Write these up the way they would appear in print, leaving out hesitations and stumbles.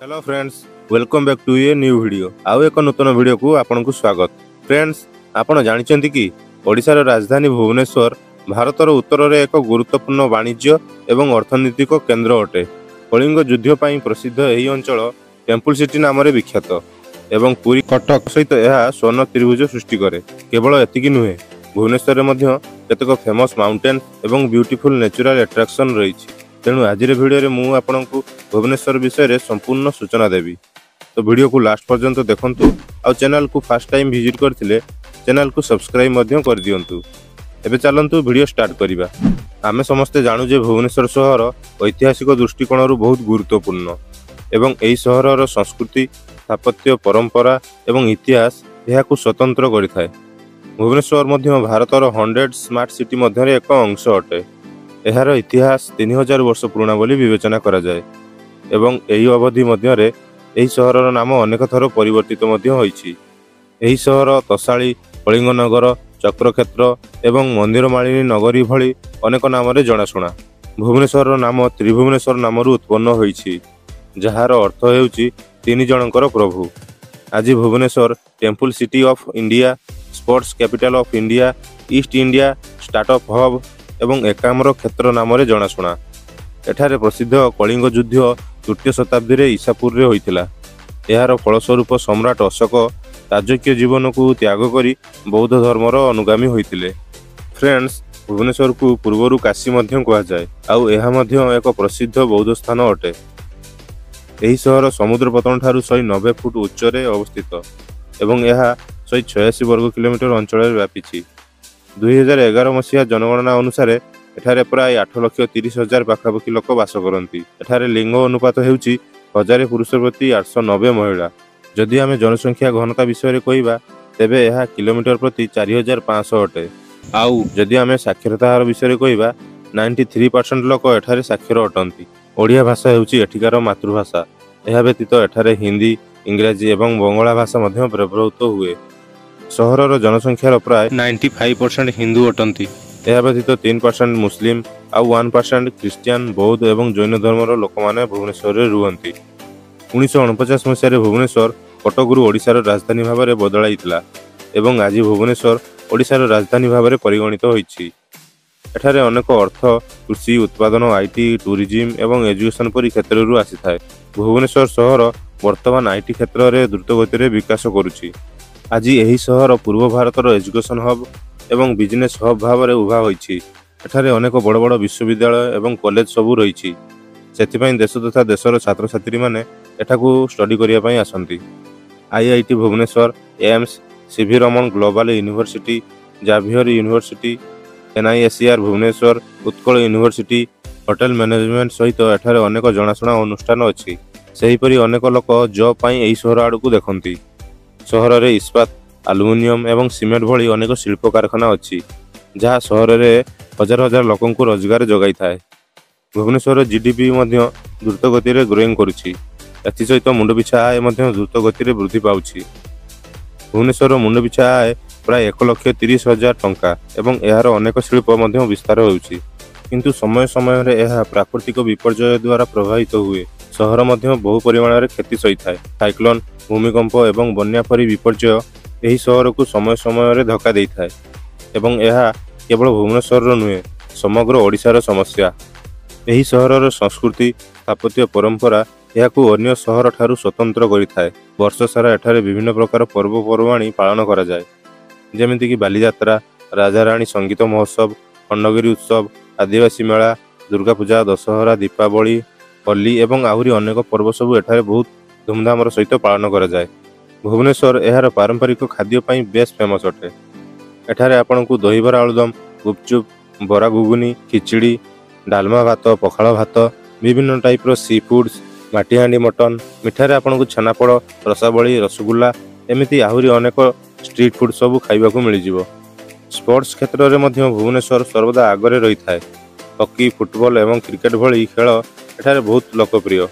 Hello friends, welcome back to a new video. आउ एक नूतन video को आपनको स्वागत। फ्रेंड्स, आपण जानिचंती कि ओडिशार राजधानी भुवनेश्वर भारतर उत्तर में एक गुरुत्वपूर्ण वाणिज्य एवं अर्थनैतिक केन्द्र अटे। कलिंग युद्ध पर प्रसिद्ध यह अंचल टेम्पल सिटी नाम विख्यात एवं पुरी कटक सहित यह स्वर्ण त्रिभुज सृष्टि करे। केवल एतिकी नुहे, भुवनेश्वर में केतक फेमस माउंटेन एवं ब्यूटीफुल नेचुरल अट्रैक्शन रही। तेणु आज भिडियो मु आपको भुवनेश्वर विषय संपूर्ण सूचना देवी। तो वीडियो को लास्ट पर्यंत देखंतु। आ चैनल को फर्स्ट टाइम विजिट करथिले चैनल को सब्सक्राइब कर दियंतु। एबे चलंतु वीडियो स्टार्ट करिबा। आमे समस्ते जानू जे भुवनेश्वर शहर ऐतिहासिक दृष्टिकोण बहुत गुरुत्वपूर्ण एवं एही शहरर संस्कृति, स्थापत्य, परंपरा एवं इतिहास यहाकू स्वतंत्र करिथाय। भुवनेश्वर मध्य भारतर 100 स्मार्ट सिटी मध्य एक अंश अटे। एहार इतिहास 3000 वर्ष पुराना बोली विवेचना करा जाए एवं एही अवधि मध्य एही सहरर नाम अनेक थर परिवर्तित मध्य होईछि। एही सहर तसाली, कलिंग नगर, चक्रक्षेत्र एवं मंदिरमालिनी नगरी भली अनेक नाम रे जनाशुना। भुवनेश्वर नाम त्रिभुवनेश्वर नामरू उत्पन्न होईछि, जहार अर्थ हेउछि तीन जनकर प्रभु। आज Bhubaneswar temple city of India, sports capital of India, east India startup hub एवं एकाम्र क्षेत्र नाम जनाशुना। एठारे प्रसिद्ध कलिंग युद्ध तृतीय शताब्दी रे ईसापुर होइथिला। एहार फलस्वरूप सम्राट अशोक राजकीय जीवन को त्याग करी बौद्ध धर्मर अनुगामी होइथिले। फ्रेंड्स, भुवनेश्वर को पूर्वरु काशी मध्य कहा जाए। आउ एहा मध्य एक प्रसिद्ध बौद्ध स्थान अटे। एही सहर समुद्र पतन ठारू 190 फुट उच्चरे अवस्थित एवं एहा 186 वर्ग किलोमीटर अंचल व्यापीछि। 2011 मसीहा जनगणना अनुसार एठारे प्राय 8,30,000 पाखापाखि लोक बास करती। एठारे लिंग अनुपात हेउछि 1000 पुरुष प्रति 890 महिला। जदि आमे जनसंख्या घनता विषय कहवा तेबे यह किलोमीटर प्रति 4500 अटे। आउ जदि आमे साक्षरता हार विषय कहवा 93% लोक एठारे साक्षर अटंती। ओडिया भाषा हेउछि एठिकार मातृभाषा। एहा व्यतीत एठारे हिंदी, इंग्राजी एवं बंगला भाषा मध्य व्यवहृत हुए। सहरर जनसंख्यार प्राय 95% हिंदू अटंती। यह व्यतीत 3% मुस्लिम आउ 1% ख्रिस्टियान, बौद्ध एवं जैन धर्मर लोक माने भुवनेश्वर रे रुहंती। 1949 मसीह भुवनेश्वर कटकरू ओडिशार राजधानी भाव में बदलाइथिला एवं आज भुवनेश्वर ओडिशार राजधानी भाव में परिगणित होईछि। एठारे अनेक अर्थ, कृषि उत्पादन, आईटी, टूरिज्म एवं एजुकेशन परि क्षेत्ररू आसीथाय। भुवनेश्वर शहर वर्तमान आईटी क्षेत्र में द्रुत गति में विकास करुछि। आज यही शहर पूर्व भारतर एजुकेशन हब एवं बिजनेस हब भाव में उभा होईछि। एठारे अनेक बड़ बड़ विश्वविद्यालय एवं कॉलेज सबू रही। सेथिपई देश तथा देशर छात्र छात्री माने एठाकू स्टडी करिया पई आसंती। IIT Bhubaneswar, AIIMS, CV Raman global university, Xavier university, NISER Bhubaneswar, Utkal university, hotel management सहित एठारे अनेक जनाशुना अनुष्ठान अछि। सेहीपरि अनेक लोक जॉब पई एही शहर आडकू देखंती। सहर में इस्पात, आलुमिनियम एवं सीमेंट भली अनेक शिल्प कारखाना अच्छी, जहाँ सहर में हजार हजार लोकों को रोजगार जगाई थाए। भुवनेश्वर जीडीपी द्रुत गति में ग्रोइंग करुछि। एसत मुंड पिछा आय द्रुत गति में वृद्धि पाउछि। भुवनेश्वर मुंड पिछा आय प्राय 1,30,000 टंका एवं यार अनेक शिल्प विस्तार होउछि। किंतु समय समय रे यह प्राकृतिक विपर्यय द्वारा प्रभावित हुए। सहर बहु परिमाण में क्षति सही थाए। साइक्लोन, भूमिकंप एवं बन्या परी विपर्यय यही सहर को समय समय रे धक्का दे थाए एवं यह केवल भुवनेश्वर नुहे, समग्र ओडिशार समस्या। यही सहरर संस्कृति, स्थापत्य, परंपरा यहाकू अन्य सहर ठारू स्वतंत्र करिथाए। वर्ष सारा एठारे विभिन्न प्रकार पर्वपर्वाणी पालन करा जाए, जेमिति कि बालीयात्रा, राजाराणी संगीत महोत्सव, खंडगिरी उत्सव, आदिवासी मेला, दुर्गा पूजा, दशहरा, दीपावली, होली एवं आहुरी अनेक पर्व सबू एठारे बहुत धूमधाम सहित पालन करा जाए। भुवनेश्वर यार पारंपरिक खाद्य पई बेस फेमस अटे। एठारे आपनकू दहीबरा, आलुदम, गुपचुप, बरा, घुगुनी, खिचड़ी, डालमा भात, पखाଳ भात, विभिन्न टाइप रो sea foods, माटीहांडी mutton, Mithare आपनकू छेनापोड़, रसाबली, rasgulla एमिति आहुरी अनेक स्ट्रीट फूड सबू खाइबाकू मिल जिवो। स्पोर्ट्स क्षेत्र में भुवनेश्वर सर्वदा आगरे रही थाए। हॉकी, फुटबॉल एवं क्रिकेट भली खेल एठारे बहुत लोकप्रिय।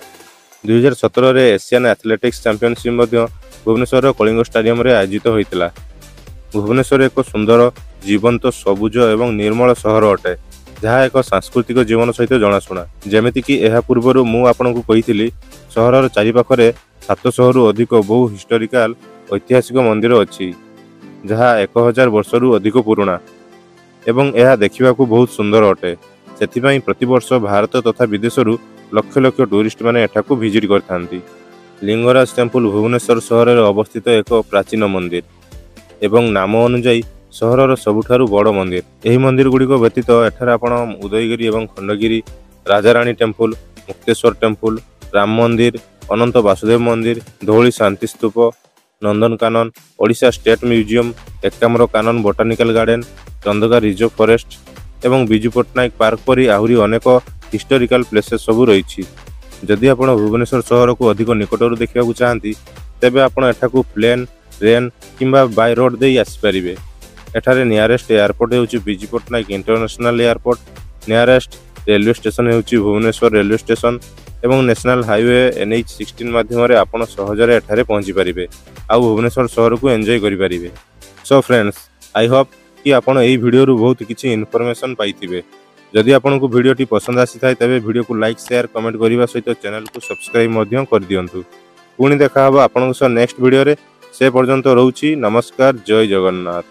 2017 रे Asian athletics championship Bhubaneswar Kalinga stadium रे आयोजित होइतिला। भुवनेश्वर एक सुंदर, जीवंत, सबुज एवं निर्मल सहर अटे। जहाँ एक सांस्कृतिक जीवन सहित जनाशुना। जेमितिकी यह पूर्वर मु आपनकु कहिथिली सहरर चारिपाखरे 700 रु अधिक बहु हिस्टोरिकाल ऐतिहासिक मंदिर अछि, जहाँ 1000 वर्षरु अधिक पुराणा एवं यह देखिबाकू बहुत सुंदर अटे। सेथिपाई प्रतिवर्ष भारत तथा विदेशरू लक्ष लक्ष टूरिस्ट माने एठाकू विजिट करथांती। लिंगराज टेम्पल भुवनेश्वर सहर में अवस्थित एक प्राचीन मंदिर एवं नाम अनुଯାयी सहरर सबुठारु बड़ मंदिर। एही मंदिर गुड़िक व्यतीत एठार आपण उदयगिरी एवं Khandagiri, Rajarani temple, Mukteshwar temple, Ram Mandir, Ananta Vasudev Mandir, Dhauli Shanti Stupa, Nandankanan, Odisha state museum, Ekamra Kanan botanical garden, Chandaka reserve forest एवं बिजू पट्टनायक पार्क परी आहुरी अनेक हिस्टोरिकल प्लेसेस सबू रही। जदि आपण भुवनेश्वर सहर को अधिक निकटरू देखा चाहती तेबे आपण एठाकू प्लेन, ट्रेन किंबा बाय रोड दे आसीपारे। एठारे नियरेस्ट एयरपोर्ट होउची Biju Patnaik international airport, nearest railway station होउची भुवनेश्वर रेलवे स्टेशन एवं नेशनल हाईवे NH-16 माध्यम आपण सहजरे एठारे पहुंची पारिबे आ भुवनेश्वर सहर को एंजॉय करि पारिबे। सो फ्रेंड्स, आई होप कि आपण एही वीडियो रु बहुत किछि इन्फॉर्मेशन पाइथिबे। जदि आपनको वीडियोटी पसंद आसी थाए तेबे वीडियो को लाइक, शेयर, कमेंट करबा सहित चैनल को सब्सक्राइब मध्य कर दियंतु। पुणी देखा हबो आपनको नेक्स्ट वीडियो रे। से पर्यंत रहउची नमस्कार, जय जगन्नाथ।